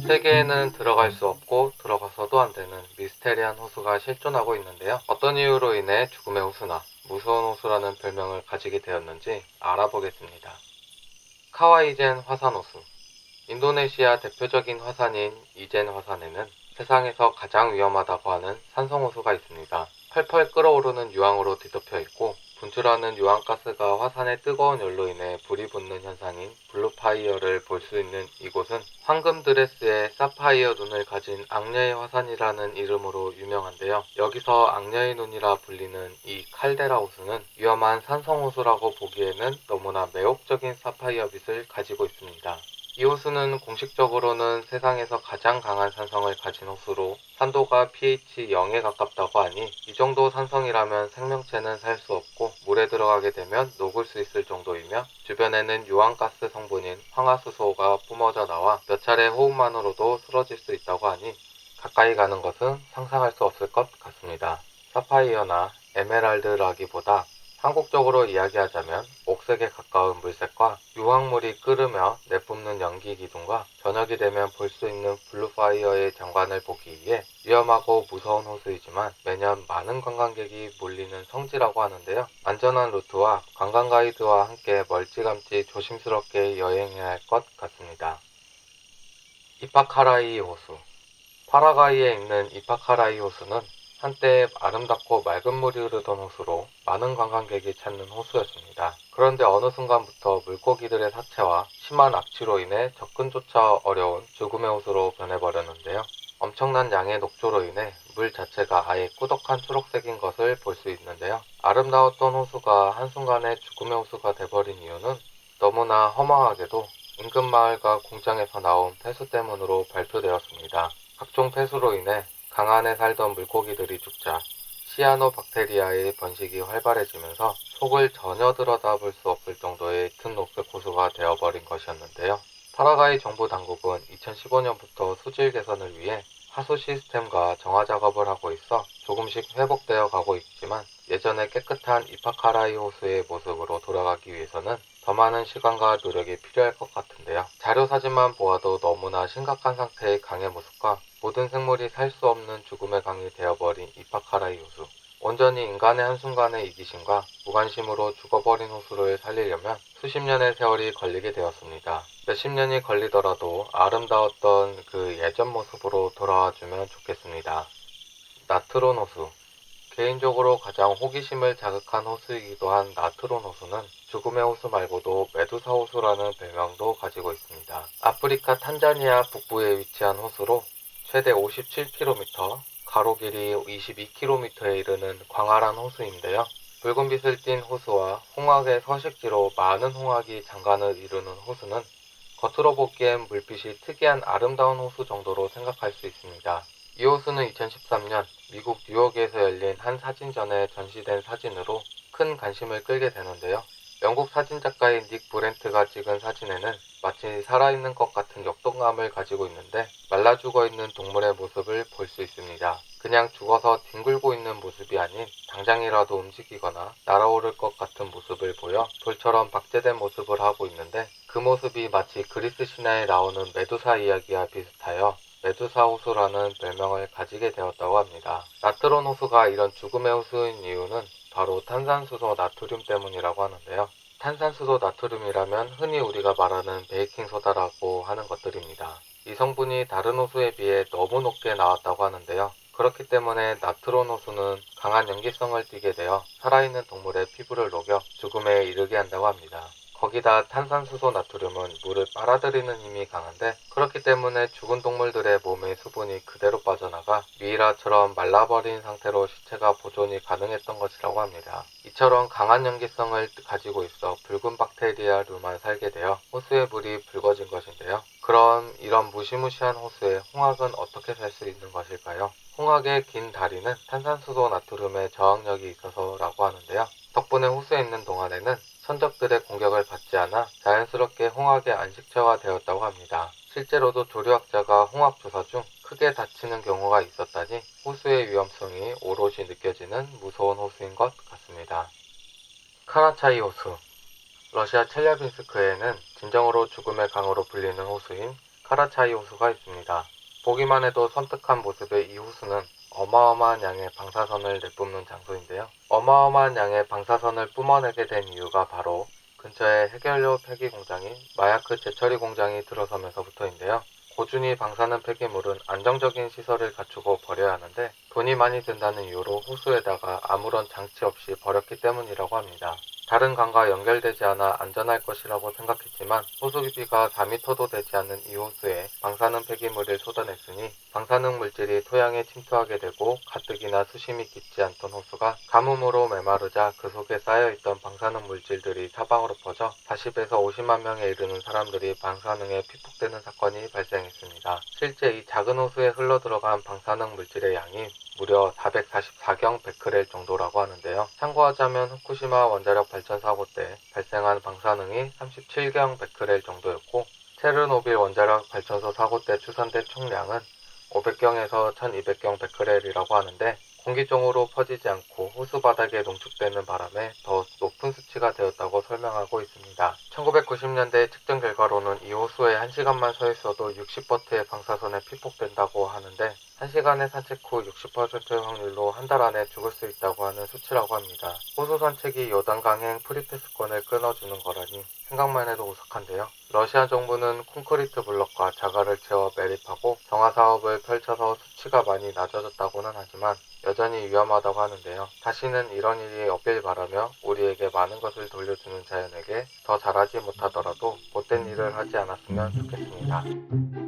세계에는 들어갈 수 없고 들어가서도 안 되는 미스테리한 호수가 실존하고 있는데요. 어떤 이유로 인해 죽음의 호수나 무서운 호수라는 별명을 가지게 되었는지 알아보겠습니다. 카와이젠 화산호수. 인도네시아 대표적인 화산인 이젠 화산에는 세상에서 가장 위험하다고 하는 산성호수가 있습니다. 펄펄 끓어오르는 유황으로 뒤덮여 있고 분출하는 유황가스가 화산의 뜨거운 열로 인해 불이 붙는 현상인 블루파이어를 볼 수 있는 이곳은 황금 드레스에 사파이어 눈을 가진 악녀의 화산이라는 이름으로 유명한데요. 여기서 악녀의 눈이라 불리는 이 칼데라 호수는 위험한 산성호수라고 보기에는 너무나 매혹적인 사파이어 빛을 가지고 있습니다. 이 호수는 공식적으로는 세상에서 가장 강한 산성을 가진 호수로 산도가 pH 0에 가깝다고 하니 이 정도 산성이라면 생명체는 살 수 없고 물에 들어가게 되면 녹을 수 있을 정도이며 주변에는 유황가스 성분인 황화수소가 뿜어져 나와 몇 차례 호흡만으로도 쓰러질 수 있다고 하니 가까이 가는 것은 상상할 수 없을 것 같습니다. 사파이어나 에메랄드라기보다 한국적으로 이야기하자면 옥색에 가까운 물색과 유황물이 끓으며 내뿜는 연기 기둥과 저녁이 되면 볼 수 있는 블루파이어의 장관을 보기 위해 위험하고 무서운 호수이지만 매년 많은 관광객이 몰리는 성지라고 하는데요. 안전한 루트와 관광 가이드와 함께 멀찌감치 조심스럽게 여행해야 할 것 같습니다. 이파카라이 호수. 파라과이에 있는 이파카라이 호수는 한때 아름답고 맑은 물이 흐르던 호수로 많은 관광객이 찾는 호수였습니다. 그런데 어느 순간부터 물고기들의 사체와 심한 악취로 인해 접근조차 어려운 죽음의 호수로 변해버렸는데요. 엄청난 양의 녹조로 인해 물 자체가 아예 꾸덕한 초록색인 것을 볼 수 있는데요. 아름다웠던 호수가 한순간에 죽음의 호수가 돼버린 이유는 너무나 허망하게도 인근 마을과 공장에서 나온 폐수 때문으로 발표되었습니다. 각종 폐수로 인해 강안에 살던 물고기들이 죽자 시아노박테리아의 번식이 활발해지면서 속을 전혀 들여다볼 수 없을 정도의 짙은 녹색 호수가 되어버린 것이었는데요. 파라과이 정부 당국은 2015년부터 수질 개선을 위해 하수 시스템과 정화 작업을 하고 있어 조금씩 회복되어 가고 있지만 예전의 깨끗한 이파카라이 호수의 모습으로 돌아가기 위해서는 더 많은 시간과 노력이 필요할 것 같은데요. 자료 사진만 보아도 너무나 심각한 상태의 강의 모습과 모든 생물이 살 수 없는 죽음의 강이 되어버린 이파카라이 호수. 온전히 인간의 한순간의 이기심과 무관심으로 죽어버린 호수를 살리려면 수십 년의 세월이 걸리게 되었습니다. 몇십 년이 걸리더라도 아름다웠던 그 예전 모습으로 돌아와주면 좋겠습니다. 나트론 호수. 개인적으로 가장 호기심을 자극한 호수이기도 한 나트론 호수는 죽음의 호수 말고도 메두사 호수라는 별명도 가지고 있습니다. 아프리카 탄자니아 북부에 위치한 호수로 최대 57km, 가로 길이 22km에 이르는 광활한 호수인데요. 붉은 빛을 띤 호수와 홍학의 서식지로 많은 홍학이 장관을 이루는 호수는 겉으로 보기엔 물빛이 특이한 아름다운 호수 정도로 생각할 수 있습니다. 이 호수는 2013년 미국 뉴욕에서 열린 한 사진전에 전시된 사진으로 큰 관심을 끌게 되는데요. 영국 사진작가인 닉 브렌트가 찍은 사진에는 마치 살아있는 것 같은 역동감을 가지고 있는데 말라 죽어 있는 동물의 모습을 볼 수 있습니다. 그냥 죽어서 뒹굴고 있는 모습이 아닌 당장이라도 움직이거나 날아오를 것 같은 모습을 보여 돌처럼 박제된 모습을 하고 있는데 그 모습이 마치 그리스 신화에 나오는 메두사 이야기와 비슷하여 메두사 호수라는 별명을 가지게 되었다고 합니다. 나트론 호수가 이런 죽음의 호수인 이유는 바로 탄산수소 나트륨 때문이라고 하는데요. 탄산수소 나트륨이라면 흔히 우리가 말하는 베이킹소다라고 하는 것들입니다. 이 성분이 다른 호수에 비해 너무 높게 나왔다고 하는데요. 그렇기 때문에 나트론 호수는 강한 연기성을 띠게 되어 살아있는 동물의 피부를 녹여 죽음에 이르게 한다고 합니다. 거기다 탄산수소 나트륨은 물을 빨아들이는 힘이 강한데 그렇기 때문에 죽은 동물들의 몸의 수분이 그대로 빠져나가 미이라처럼 말라버린 상태로 시체가 보존이 가능했던 것이라고 합니다. 이처럼 강한 연기성을 가지고 있어 붉은 박테리아류만 살게 되어 호수의 물이 붉어진 것인데요. 그럼 이런 무시무시한 호수에 홍학은 어떻게 살 수 있는 것일까요? 홍학의 긴 다리는 탄산수소 나트륨의 저항력이 있어서라고 하는데요. 덕분에 호수에 있는 동안에는 천적들의 공격을 받지 않아 자연스럽게 홍학의 안식처가 되었다고 합니다. 실제로도 조류학자가 홍학 조사 중 크게 다치는 경우가 있었다니 호수의 위험성이 오롯이 느껴지는 무서운 호수인 것 같습니다. 카라차이 호수. 러시아 첼야빈스크에는 진정으로 죽음의 강으로 불리는 호수인 카라차이 호수가 있습니다. 보기만 해도 섬뜩한 모습의 이 호수는 어마어마한 양의 방사선을 내뿜는 장소인데요. 어마어마한 양의 방사선을 뿜어내게 된 이유가 바로 근처에 해결료 폐기 공장인 마야크 재처리 공장이 들어서면서부터인데요. 고준위 방사능 폐기물은 안정적인 시설을 갖추고 버려야 하는데 돈이 많이 든다는 이유로 호수에다가 아무런 장치 없이 버렸기 때문이라고 합니다. 다른 강과 연결되지 않아 안전할 것이라고 생각했지만 호수 깊이가 4m도 되지 않는 이 호수에 방사능 폐기물을 쏟아냈으니 방사능 물질이 토양에 침투하게 되고 가뜩이나 수심이 깊지 않던 호수가 가뭄으로 메마르자 그 속에 쌓여있던 방사능 물질들이 사방으로 퍼져 40에서 50만 명에 이르는 사람들이 방사능에 피폭되는 사건이 발생했습니다. 실제 이 작은 호수에 흘러들어간 방사능 물질의 양이 무려 444경 베크렐 정도라고 하는데요. 참고하자면 후쿠시마 원자력 발전 사고 때 발생한 방사능이 37경 베크렐 정도였고 체르노빌 원자력 발전소 사고 때 추산된 총량은 500경에서 1200경 베크렐이라고 하는데 공기중으로 퍼지지 않고 호수 바닥에 농축되는 바람에 더 높은 수치가 되었다고 설명하고 있습니다. 1990년대 측정 결과로는 이 호수에 1시간만 서 있어도 60버트의 방사선에 피폭된다고 하는데 1시간의 산책 후 60%의 확률로 한 달 안에 죽을 수 있다고 하는 수치라고 합니다. 호수 산책이 요단강행 프리패스권을 끊어주는 거라니 생각만 해도 오싹한데요. 러시아 정부는 콘크리트 블럭과 자갈을 채워 매립하고 정화 사업을 펼쳐서 수치가 많이 낮아졌다고는 하지만 여전히 위험하다고 하는데요. 다시는 이런 일이 없길 바라며 우리에게 많은 것을 돌려주는 자연에게 더 잘하지 못하더라도 못된 일을 하지 않았으면 좋겠습니다.